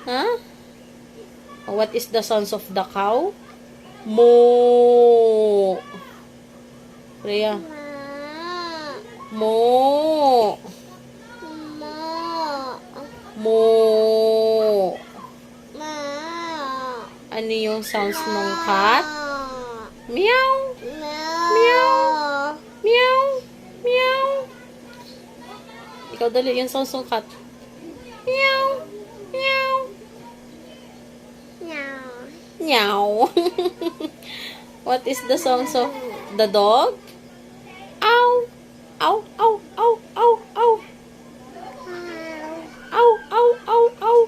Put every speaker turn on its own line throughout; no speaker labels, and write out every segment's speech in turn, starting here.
Ha? What is the sounds of the cow? Moo. Rhea. Moo. Moo. Ano yung sounds ng cat? Meow. Meow. Meow. Meow. Ikaw dali yung sounds ng cat. Meow. Meow. Meow. What is the sounds of the dog? Ow. Ow. Ow. Ow. Ow. Ow. Ow. Ow. Ow. Ow.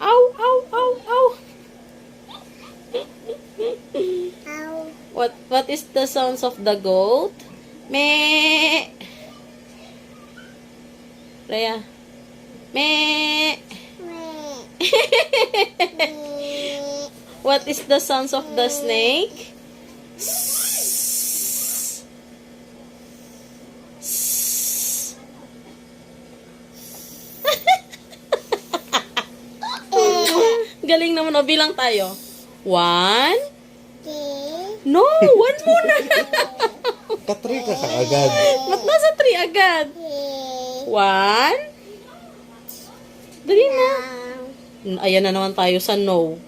Ow. Ow. Ow. Ow. What is the sounds of the goat? Me. Rhea. Me. What is the sounds of the snake? Galing naman. O, bilang tayo. 1. No, 1 muna.
Ka-3 ka agad.
Ba't nasa 3 agad? 1. Dali na. Ayan na naman tayo sa no.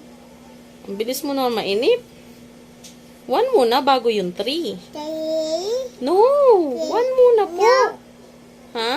Ang bilis mo naman mainip. 1 muna bago yung 3. No, 1 muna po. Ha?